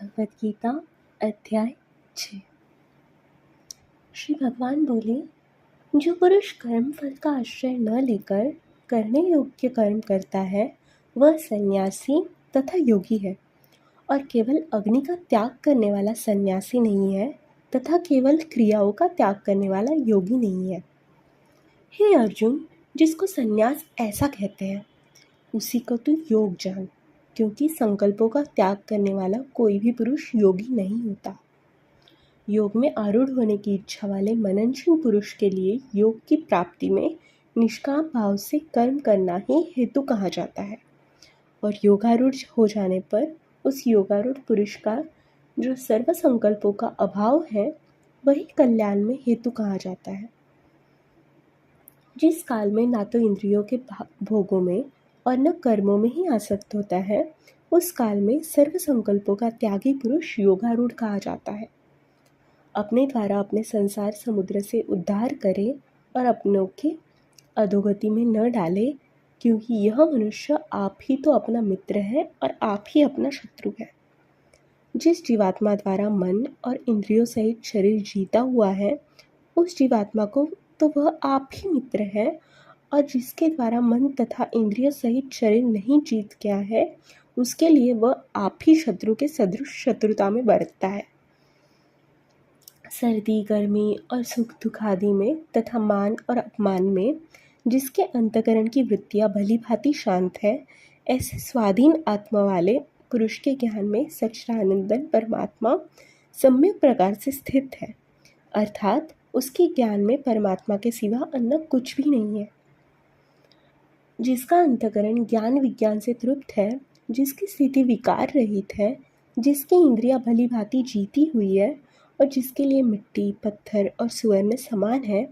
भगवद गीता अध्याय 6। श्री भगवान बोले, जो पुरुष कर्म फल का आश्रय न लेकर करने योग्य कर्म करता है वह सन्यासी तथा योगी है, और केवल अग्नि का त्याग करने वाला सन्यासी नहीं है तथा केवल क्रियाओं का त्याग करने वाला योगी नहीं है। हे अर्जुन, जिसको सन्यास ऐसा कहते हैं उसी को तू योग जान, क्योंकि संकल्पों का त्याग करने वाला कोई भी पुरुष योगी नहीं होता। योग में आरूढ़ होने की इच्छा वाले मननशील पुरुष के लिए योग की प्राप्ति में निष्काम भाव से कर्म करना ही हेतु कहा जाता है, और योगारूढ़ हो जाने पर उस योगारूढ़ पुरुष का जो सर्व संकल्पों का अभाव है वही कल्याण में हेतु कहा जाता है। जिस काल में ना तो इंद्रियों के भोगों में और न कर्मों में ही आसक्त होता है, उस काल में सर्व संकल्पों का त्यागी पुरुष योगारूढ़ कहा जाता है। अपने द्वारा अपने संसार समुद्र से उद्धार करे और अपनों के अधोगति में न डाले, क्योंकि यह मनुष्य आप ही तो अपना मित्र है और आप ही अपना शत्रु है। जिस जीवात्मा द्वारा मन और इंद्रियों सहित शरीर जीता हुआ है उस जीवात्मा को तो वह आप ही मित्र है, और जिसके द्वारा मन तथा इंद्रिय सहित शरीर नहीं जीत गया है उसके लिए वह आप ही शत्रु के सदृश शत्रुता में बरतता है। सर्दी गर्मी और सुख दुख आदि में तथा मान और अपमान में जिसके अंतकरण की वृत्तियां भली भांति शांत है, ऐसे स्वाधीन आत्मा वाले पुरुष के ज्ञान में सच्चिदानंदन परमात्मा सम्यक प्रकार से स्थित है, अर्थात उसके ज्ञान में परमात्मा के सिवा अन्य कुछ भी नहीं है। जिसका अंतकरण ज्ञान विज्ञान से तृप्त है, जिसकी स्थिति विकार रहित है, जिसकी इंद्रियां भली भांति जीती हुई है और जिसके लिए मिट्टी पत्थर और सुवर्ण समान है,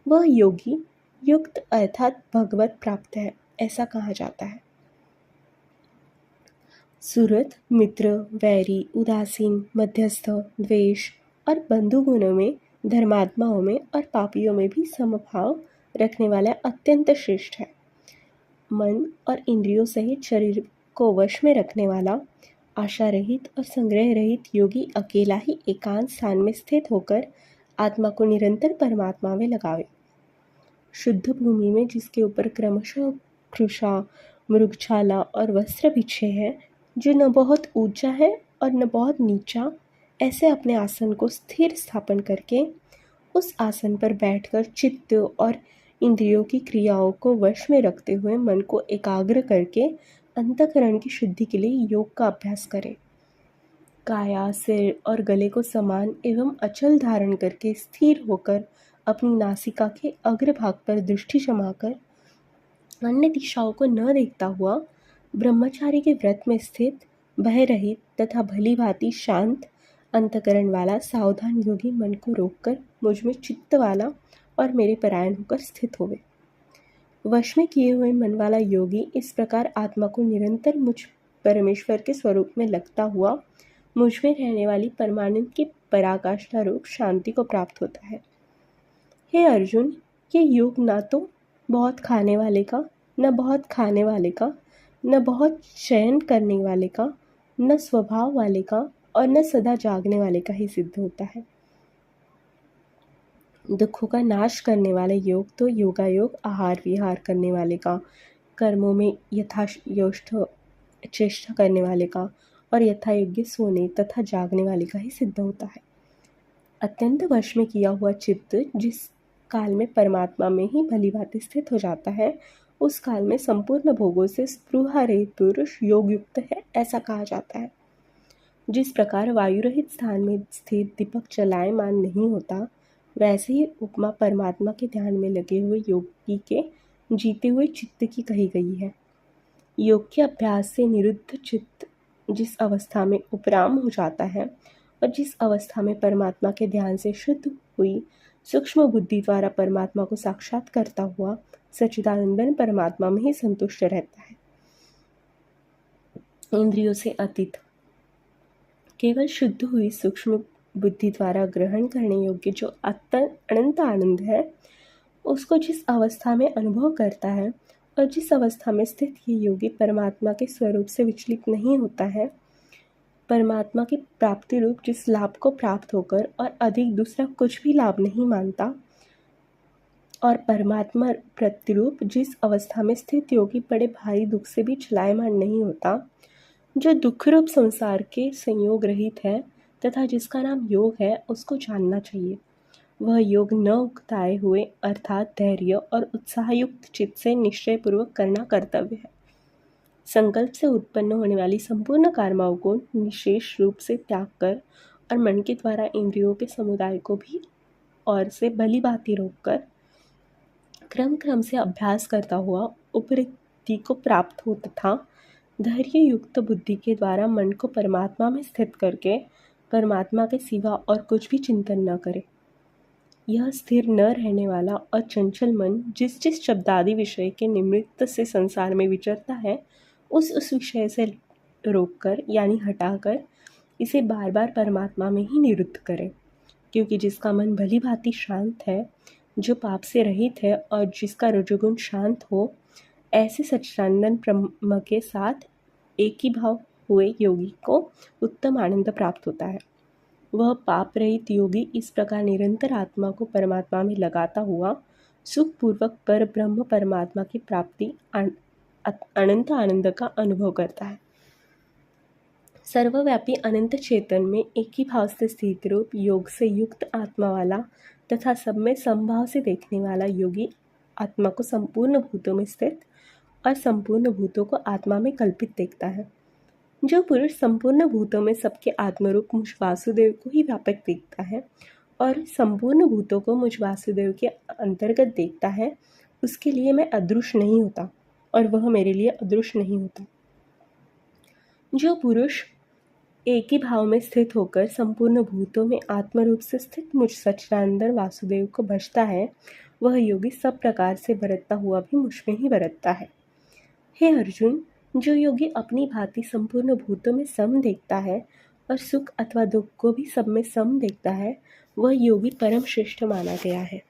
वह योगी युक्त अर्थात भगवत प्राप्त है, ऐसा कहा जाता है। सुहृद, मित्र, वैरी, उदासीन, मध्यस्थ, द्वेष और बंधु गुणों में, धर्मात्माओं में और पापियों में भी समभाव रखने वाला अत्यंत श्रेष्ठ है। मन और इंद्रियों सहित शरीर को वश में रखने वाला आशा रहित और संग्रह रहित योगी अकेला ही एकांत स्थान में स्थित होकर आत्मा को निरंतर परमात्मा में लगावे। शुद्ध भूमि में जिसके ऊपर क्रमशः कृषा, मृगछाला और वस्त्र बिछे हैं, जो न बहुत ऊंचा है और न बहुत नीचा, ऐसे अपने आसन को स्थिर स्थापन करके उस आसन पर बैठकर चित्त और इंद्रियों की क्रियाओं को वश में रखते हुए मन को एकाग्र करके अंतःकरण की शुद्धि के लिए योग का अभ्यास करें। काया, सिर और गले को समान एवं अचल धारण करके स्थिर होकर अपनी नासिका के अग्रभाग पर दृष्टि जमाकर अन्य दिशाओं को न देखता हुआ ब्रह्मचारी के व्रत में स्थित भय रहित तथा भली भांति शांत अंतकरण वाला सावधान योगी मन को रोककर मुझ में चित्त वाला और मेरे परायण होकर स्थित होवे। वश में किए हुए मन वाला योगी इस प्रकार आत्मा को निरंतर मुझ परमेश्वर के स्वरूप में लगता हुआ मुझ में रहने वाली परमानंद की पराकाष्ठा रूप शांति को प्राप्त होता है। हे अर्जुन, ये योग ना तो बहुत खाने वाले का, न बहुत खाने वाले का, न बहुत शयन करने वाले का, न स्वभाव वाले का और न सदा जागने वाले का ही सिद्ध होता है। दुखों का नाश करने वाले योग तो योगायोग आहार विहार करने वाले का, कर्मों में यथायोष्ठ चेष्टा करने वाले का और यथायोग्य सोने तथा जागने वाले का ही सिद्ध होता है। अत्यंत वश में किया हुआ चित्त जिस काल में परमात्मा में ही भली भांति स्थित हो जाता है, उस काल में संपूर्ण भोगों से स्पृहा रहित पुरुष योग युक्त है, ऐसा कहा जाता है। जिस प्रकार वायु रहित स्थान में स्थित दीपक चलायमान नहीं होता, वैसे ही उपमा परमात्मा के ध्यान में लगे हुए योगी के जीते हुए चित्त की कही गई है। योग के अभ्यास से निरुद्ध चित्त जिस अवस्था में उपराम हो जाता है और जिस अवस्था में परमात्मा के ध्यान से शुद्ध हुई सूक्ष्म बुद्धि द्वारा परमात्मा को साक्षात करता हुआ सच्चिदानंदन परमात्मा में ही संतुष्ट रहता है। इंद्रियों से अतीत केवल शुद्ध हुई सूक्ष्म बुद्धि द्वारा ग्रहण करने योग्य जो अनंत आनंद है, उसको जिस अवस्था में अनुभव करता है और जिस अवस्था में स्थित ये योगी परमात्मा के स्वरूप से विचलित नहीं होता है, परमात्मा की प्राप्ति रूप जिस लाभ को प्राप्त होकर और अधिक दूसरा कुछ भी लाभ नहीं मानता, और परमात्मा प्रतिरूप जिस अवस्था में स्थित योगी बड़े भारी दुख से भी चलायमान नहीं होता, जो दुख रूप संसार के संयोग रहित है तथा जिसका नाम योग है, उसको जानना चाहिए। वह योग न उकताए हुए अर्थात धैर्य और उत्साहयुक्त चित्त से निश्चय पूर्वक करना कर्तव्य है। संकल्प से उत्पन्न होने वाली संपूर्ण कर्माओं को विशेष रूप से त्याग कर और मन के द्वारा इंद्रियों के समुदाय को भी और से भली भांति रोककर क्रम क्रम से अभ्यास करता हुआ उपरिति को प्राप्त हो तथा धैर्य युक्त बुद्धि के द्वारा मन को परमात्मा में स्थित करके परमात्मा के सिवा और कुछ भी चिंतन न करे। यह स्थिर न रहने वाला और चंचल मन जिस जिस शब्दादि विषय के निमित्त से संसार में विचरता है, उस विषय से रोककर यानी हटाकर इसे बार बार परमात्मा में ही निरुद्ध करे। क्योंकि जिसका मन भली भांति शांत है, जो पाप से रहित है और जिसका रजोगुण शांत हो, ऐसे सच्चिदानंद ब्रह्म के साथ एक ही भाव हुए योगी को उत्तम आनंद प्राप्त होता है। वह पाप रहित योगी इस प्रकार निरंतर आत्मा को परमात्मा में लगाता हुआ सुखपूर्वक पर ब्रह्म परमात्मा की प्राप्ति अनंत आनंद का अनुभव करता है। सर्वव्यापी अनंत चेतन में एक ही भाव से स्थित रूप योग से युक्त आत्मा वाला तथा सब में समभाव से देखने वाला योगी आत्मा को संपूर्ण भूतों में स्थित और संपूर्ण भूतों को आत्मा में कल्पित देखता है। जो पुरुष संपूर्ण भूतों में सबके आत्मरूप मुझ वासुदेव को ही व्यापक देखता है और संपूर्ण भूतों को मुझ वासुदेव के अंतर्गत देखता है, उसके लिए मैं अदृश्य नहीं होता और वह मेरे लिए अदृश्य नहीं होता। जो पुरुष एक ही भाव में स्थित होकर संपूर्ण भूतों में आत्मरूप से स्थित मुझ सच्चिदानंद वासुदेव को भजता है, वह योगी सब प्रकार से बरतता हुआ भी मुझ में ही बरतता है। हे अर्जुन, जो योगी अपनी भांति संपूर्ण भूतों में सम देखता है और सुख अथवा दुख को भी सब में सम देखता है, वह योगी परम श्रेष्ठ माना गया है।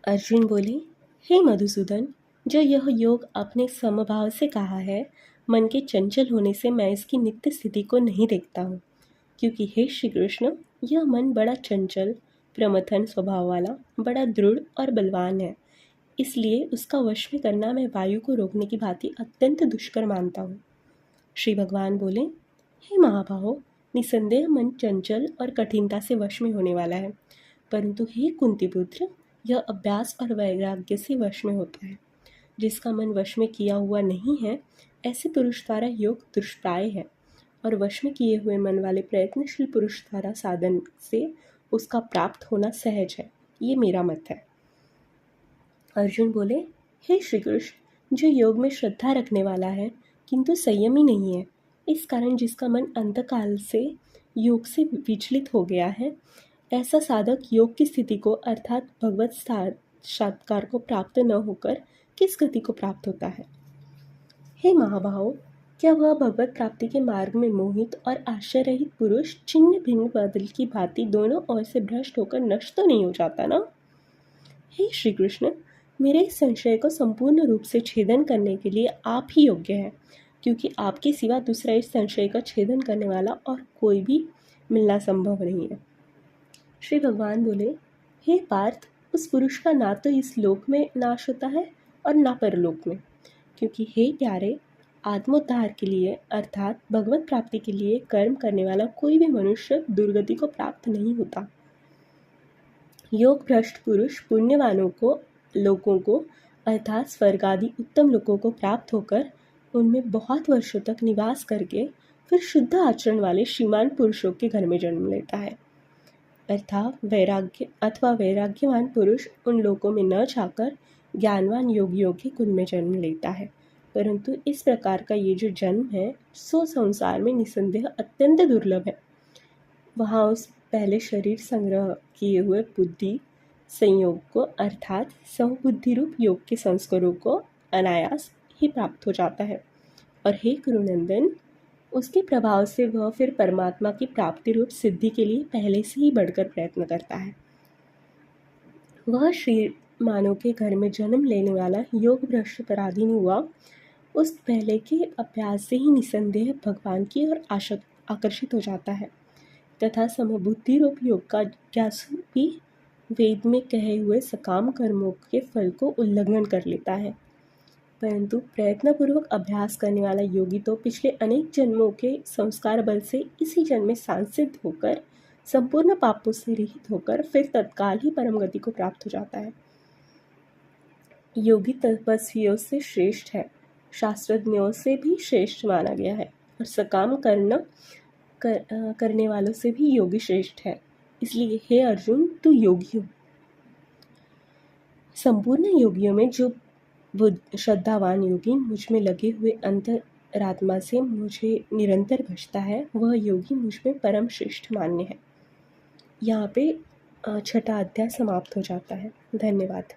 अर्जुन बोले, हे मधुसूदन, जो यह योग अपने समभाव से कहा है, मन के चंचल होने से मैं इसकी नित्य स्थिति को नहीं देखता हूँ, क्योंकि हे श्री कृष्ण, यह मन बड़ा चंचल प्रमथन स्वभाव वाला, बड़ा दृढ़ और बलवान है। इसलिए उसका वश में करना मैं वायु को रोकने की भांति अत्यंत दुष्कर मानता हूँ। श्री भगवान बोले, हे महाबाहो, निसंदेह मन चंचल और कठिनता से वश में होने वाला है, परंतु हे कुंती पुत्र, यह अभ्यास और वैराग्य से वश में होता है। जिसका मन वश में किया हुआ नहीं है, ऐसे पुरुष द्वारा योग दुष्प्राय है और वश में किए हुए मन वाले प्रयत्नशील पुरुष द्वारा साधन से उसका प्राप्त होना सहज है। ये मेरा मत है। अर्जुन बोले, हे श्री कृष्ण, जो योग में श्रद्धा रखने वाला है किंतु संयमी नहीं है, इस कारण जिसका मन अंतकाल से योग से विचलित हो गया है, ऐसा साधक योग की स्थिति को अर्थात भगवत साक्षात्कार को प्राप्त न होकर किस गति को प्राप्त होता है। हे महाबाहो, क्या वह भगवत प्राप्ति के मार्ग में मोहित और आश्चर्यरहित पुरुष छिन्न भिन्न बादल की भांति दोनों ओर से भ्रष्ट होकर नष्ट तो नहीं हो जाता ना? हे श्री कृष्ण, मेरे इस संशय को संपूर्ण रूप से छेदन करने के लिए आप ही योग्य हैं, क्योंकि आपके सिवा दूसरा इस संशय का छेदन करने वाला और कोई भी मिलना संभव नहीं है। श्री भगवान बोले, हे पार्थ, उस पुरुष का ना तो इस लोक में नाश होता है और ना परलोक में, क्योंकि हे प्यारे, आत्मोद्धार के लिए अर्थात भगवत प्राप्ति के लिए कर्म करने वाला कोई भी मनुष्य दुर्गति को प्राप्त नहीं होता। योग भ्रष्ट पुरुष पुण्यवानों को लोगों को अर्थात स्वर्ग आदि उत्तम लोगों को प्राप्त होकर उनमें बहुत वर्षों तक निवास करके फिर शुद्ध आचरण वाले श्रीमान पुरुषों के घर में जन्म लेता है। अर्थात वैराग्यवान पुरुष उन लोगों में न जाकर ज्ञानवान योगियों के कुल में जन्म लेता है। परंतु इस प्रकार का ये जो जन्म है, सो संसार में निसंदेह अत्यंत दुर्लभ है। वहाँ उस पहले शरीर संग्रह किए हुए बुद्धि संयोग को अर्थात समबुद्धि रूप योग के संस्कारों को अनायास ही प्राप्त हो जाता है। और हे कुरुनंदन, उसके प्रभाव से वह फिर परमात्मा की प्राप्ति रूप सिद्धि के लिए पहले से ही बढ़कर प्रयत्न करता है। वह श्री मानव के घर में जन्म लेने वाला योग भ्रष्ट पराधीन हुआ उस पहले के अभ्यास से ही निसंदेह भगवान की ओर आकर्षित हो जाता है तथा समबुद्धि रूप योग का जिज्ञासु भी वेद में कहे हुए सकाम कर्मों के फल को उल्लंघन कर लेता है। परंतु प्रयत्नपूर्वक अभ्यास करने वाला योगी तो पिछले अनेक जन्मों के संस्कार बल से इसी जन्म में सांसिद्ध होकर संपूर्ण पापों से रहित होकर फिर तत्काल ही परम गति को प्राप्त हो जाता है। योगी तपस्वियों से श्रेष्ठ है, शास्त्रज्ञों से भी श्रेष्ठ माना गया है और सकाम करने वालों से भी योगी श्रेष्ठ है। इसलिए हे अर्जुन, तू योगी हो। संपूर्ण योगियों में जो श्रद्धावान योगी मुझ में लगे हुए अंतरात्मा से मुझे निरंतर भजता है, वह योगी मुझ में परम श्रेष्ठ मान्य है। यहाँ पे 6वां अध्याय समाप्त हो जाता है। धन्यवाद।